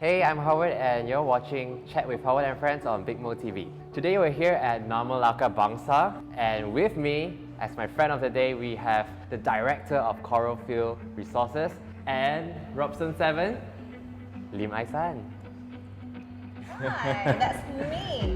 Hey, I'm Howard and you're watching Chat with Howard and Friends on Big Mo TV. Today we're here at Namelaka Bangsa, and with me, as my friend of the day, we have the Director of Coral Field Resources and ROBSON7, Lim Ai San. Hi, that's me.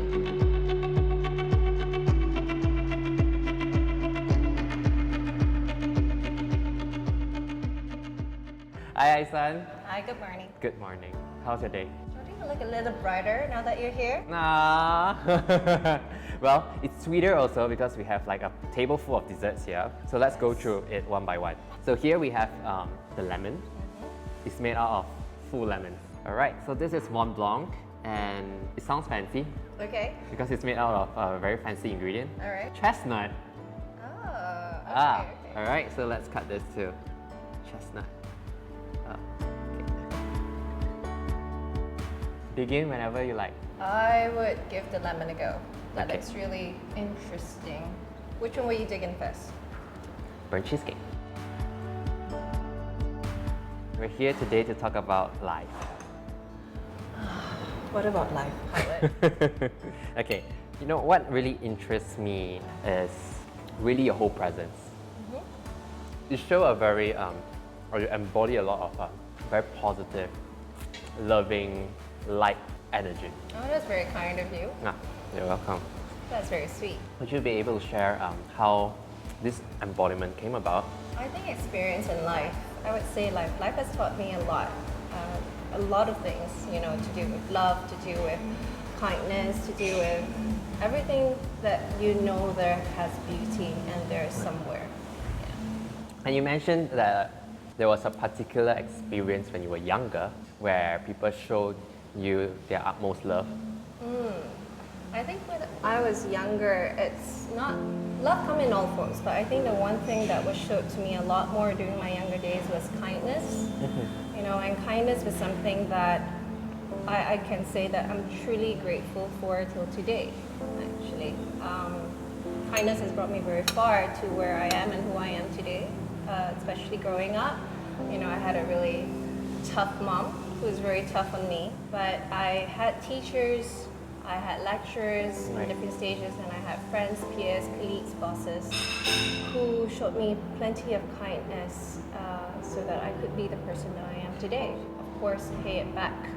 Hi Ai San. Hi, good morning. Good morning. How's your day? Don't you look a little brighter now that you're here? Nah. Well, it's sweeter also because we have like a table full of desserts here. So let's go through it one by one. So here we have the lemon. It's made out of full lemons. Alright, so this is Mont Blanc and it sounds fancy Okay. because it's made out of a very fancy ingredient. Alright. Chestnut. Oh, okay. Alright, so let's cut this too. Chestnut. Begin whenever you like. I would give the lemon a go. That Okay. looks really interesting. Which one will you dig in first? Burnt cheesecake. We're here today to talk about life. What about life, Howard? Okay, you know what really interests me is really your whole presence. You show a very, or you embody a lot of very positive, loving, light energy. Oh, that's very kind of you. Ah, you're welcome. That's very sweet. Would you be able to share how this embodiment came about? I think experience in life, I would say life has taught me a lot of things, you know, to do with love, to do with kindness, to do with everything that you know there has beauty and there is somewhere. And you mentioned that there was a particular experience when you were younger where people showed you their utmost love. I think when I was younger, it's not, love come in all forms, but I think the one thing that was showed to me a lot more during my younger days was kindness. You know, and kindness was something that I can say that I'm truly grateful for till today, actually. Kindness has brought me very far to where I am and who I am today, especially growing up. You know, I had a really tough mom who was very tough on me, but I had teachers, I had lecturers in different stages, and I had friends, peers, colleagues, bosses who showed me plenty of kindness so that I could be the person that I am today. Of course, pay it back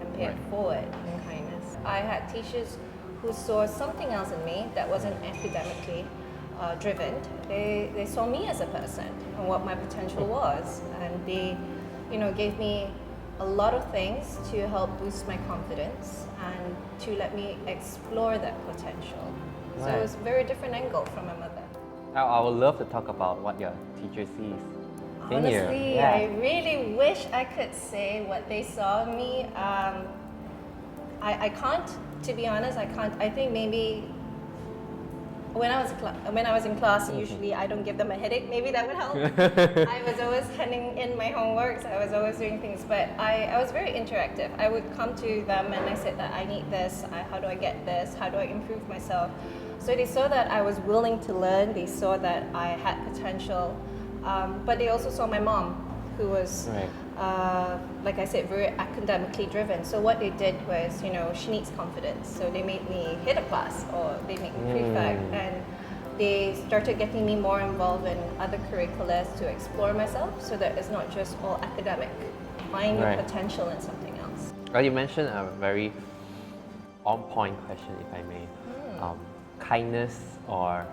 and pay it forward in kindness. I had teachers who saw something else in me that wasn't academically driven. They saw me as a person and what my potential was, and they, you know, gave me a lot of things to help boost my confidence and to let me explore that potential. So it was a very different angle from my mother. I would love to talk about what your teacher sees in you. Honestly, Yeah. I really wish I could say what they saw in me. I can't, to be honest, I can't. I think maybe when I was in class, usually I don't give them a headache. Maybe that would help. I was always handing in my homeworks. I was always doing things, but I was very interactive. I would come to them and I said that I need this. How do I get this? How do I improve myself? So they saw that I was willing to learn. They saw that I had potential, but they also saw my mom, who was, like I said, very academically driven. So what they did was, you know, she needs confidence. So they made me head of class, or they made me prefect, and they started getting me more involved in other curriculums to explore myself, so that it's not just all academic. Find your potential in something else. Well, you mentioned a very on-point question, if I may. Kindness or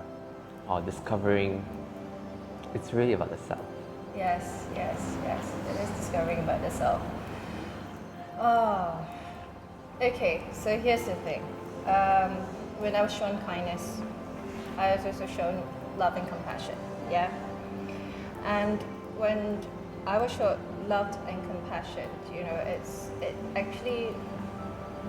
discovering, it's really about the self. Yes. It is discovering about the self. Oh, okay. So here's the thing. When I was shown kindness, I was also shown love and compassion. Yeah. And when I was shown love and compassion, you know, it actually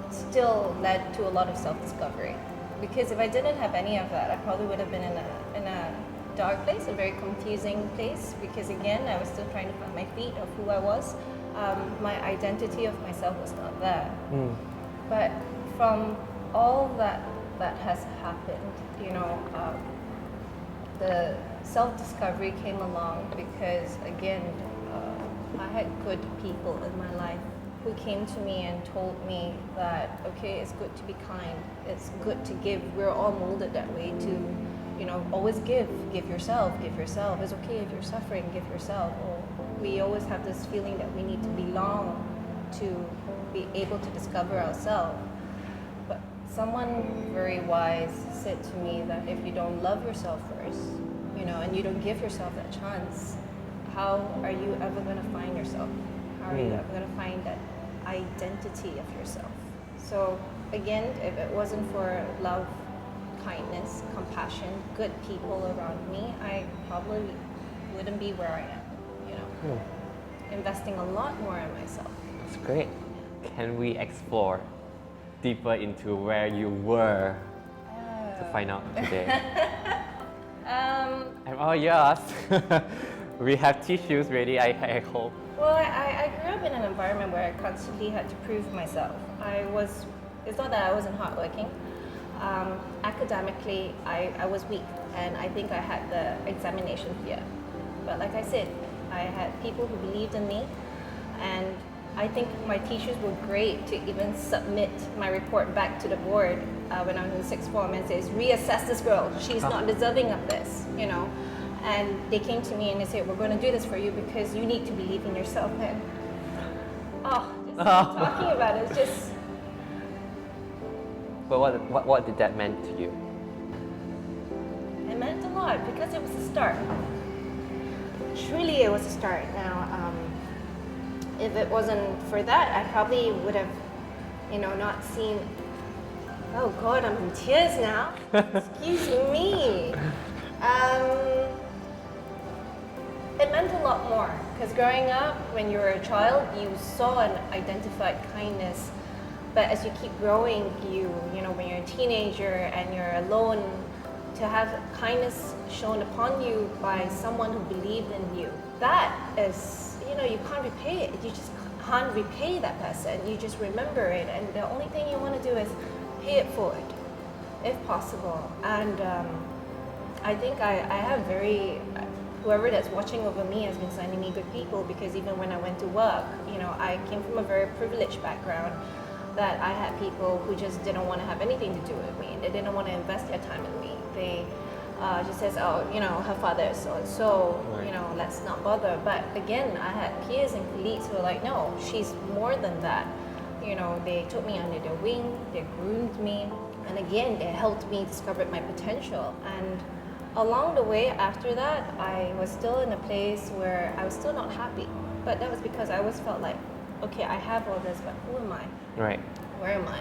still led to a lot of self-discovery. Because if I didn't have any of that, I probably would have been in a dark place, a very confusing place, because again, I was still trying to find my feet of who I was. My identity of myself was not there. But from all that has happened, you know, the self-discovery came along because, again, I had good people in my life who came to me and told me that, okay, it's good to be kind, it's good to give. We're all molded that way to, you know, always give yourself, give yourself. It's okay if you're suffering, give yourself. Or we always have this feeling that we need to belong to be able to discover ourselves. But someone very wise said to me that if you don't love yourself first, you know, and you don't give yourself that chance, how are you ever going to find yourself? How are you ever going to find that identity of yourself? So again, if it wasn't for love, kindness, compassion, good people around me, I probably wouldn't be where I am, you know. Investing a lot more in myself. That's great. Can we explore deeper into where you were to find out today? I'm all yours. We have tissues ready, I hope. Well, I grew up in an environment where I constantly had to prove myself. It's not that I wasn't hardworking. Academically, I was weak, and I think I had the examination fear. But like I said, I had people who believed in me, and I think my teachers were great to even submit my report back to the board when I was in sixth form and says, reassess this girl, she's not deserving of this, you know. And they came to me and they said, we're going to do this for you because you need to believe in yourself. And talking about it, it's just... But what did that mean to you? It meant a lot because it was a start. Truly, it was a start. Now, if it wasn't for that, I probably would have, you know, not seen... Oh God, I'm in tears now. Excuse me. It meant a lot more because growing up, when you were a child, you saw and identified kindness. But as you keep growing, you know, when you're a teenager and you're alone, to have kindness shown upon you by someone who believed in you, that is, you know, you can't repay it. You just can't repay that person. You just remember it, and the only thing you want to do is pay it forward, if possible. And I think I have whoever that's watching over me has been sending me good people, because even when I went to work, you know, I came from a very privileged background that I had people who just didn't want to have anything to do with me. They didn't want to invest their time in me. They just says, oh, you know, her father is so and so, you know, let's not bother. But again, I had peers and colleagues who were like, no, she's more than that. You know, they took me under their wing, they groomed me, and again, they helped me discover my potential. And along the way after that, I was still in a place where I was still not happy. But that was because I always felt like, okay, I have all this, but who am I? Right. Where am I?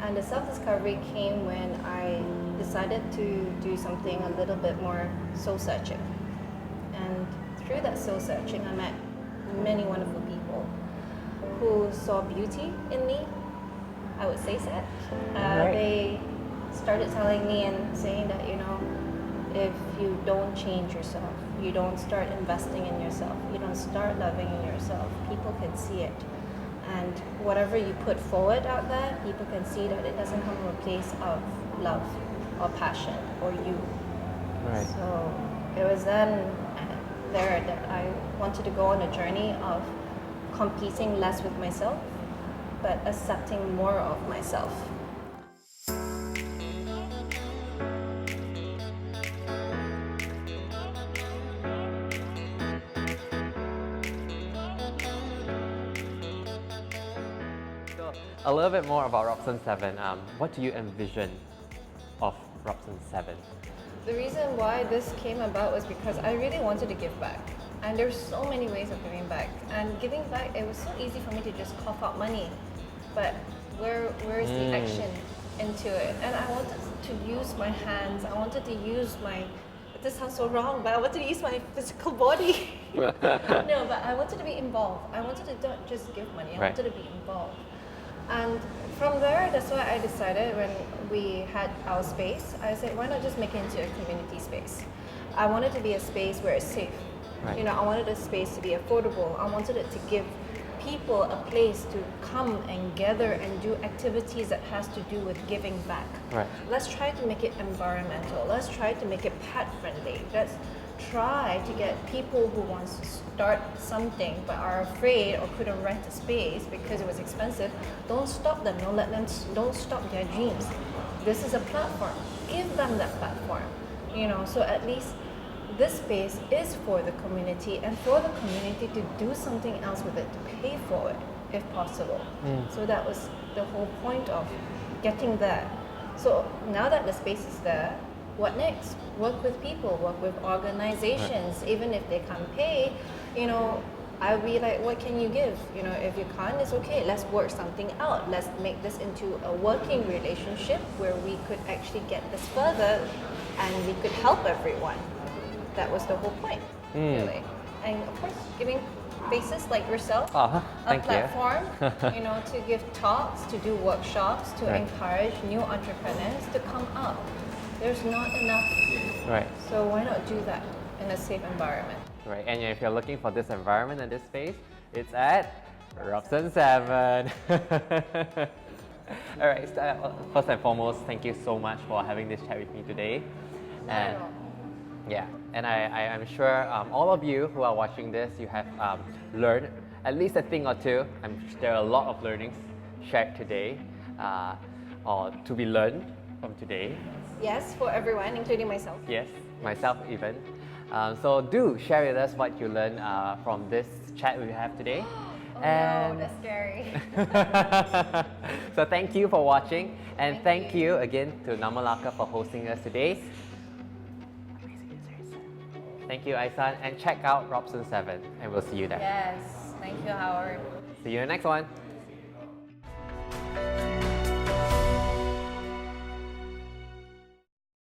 And the self-discovery came when I decided to do something a little bit more soul-searching. And through that soul-searching, I met many wonderful people who saw beauty in me. I would say that. They started telling me and saying that, you know, if you don't change yourself, you don't start investing in yourself, you don't start loving in yourself, people can see it. And whatever you put forward out there, people can see that it doesn't come from a place of love or passion or you. Right. So it was then there that I wanted to go on a journey of competing less with myself, but accepting more of myself. A little bit more about ROBSON7. What do you envision of ROBSON7? The reason why this came about was because I really wanted to give back. And there's so many ways of giving back. And giving back, it was so easy for me to just cough out money. But where's the action into it? And I wanted to use my hands. I wanted to use my... This sounds so wrong, but I wanted to use my physical body. No, but I wanted to be involved. I wanted to not just give money. I wanted to be involved. And from there, that's why I decided when we had our space, I said, why not just make it into a community space? I wanted to be a space where it's safe. Right. You know, I wanted the space to be affordable. I wanted it to give people a place to come and gather and do activities that has to do with giving back. Right. Let's try to make it environmental. Let's try to make it pet friendly. Let's try to get people who wants to start something but are afraid or couldn't rent a space because it was expensive, don't stop them. Don't stop their dreams. This is a platform. Give them that platform. So at least this space is for the community and for the community to do something else with it, to pay for it if possible. So that was the whole point of getting there. So now that the space is there, what next? Work with people, work with organizations. Even if they can't pay, I'll be like, what can you give? If you can't, it's okay. Let's work something out. Let's make this into a working relationship where we could actually get this further and we could help everyone. That was the whole point, really. And of course, giving faces like yourself a thank you. platform, to give talks, to do workshops, to encourage new entrepreneurs to come up. There's not enough. Right. So why not do that in a safe environment? Right, and if you're looking for this environment and this space, it's at ROBSON7. Alright, so, first and foremost, thank you so much for having this chat with me today. And yeah, and I'm sure all of you who are watching this, you have learned at least a thing or two. There are a lot of learnings shared today, or to be learned from today. Yes, for everyone, including myself. Yes, myself even. So do share with us what you learned from this chat we have today. Oh no, that's scary. So thank you for watching, and thank you again to Namelaka for hosting us today. Thank you, Ai San, and check out ROBSON7, and we'll see you there. Yes, thank you, Howard. See you in the next one.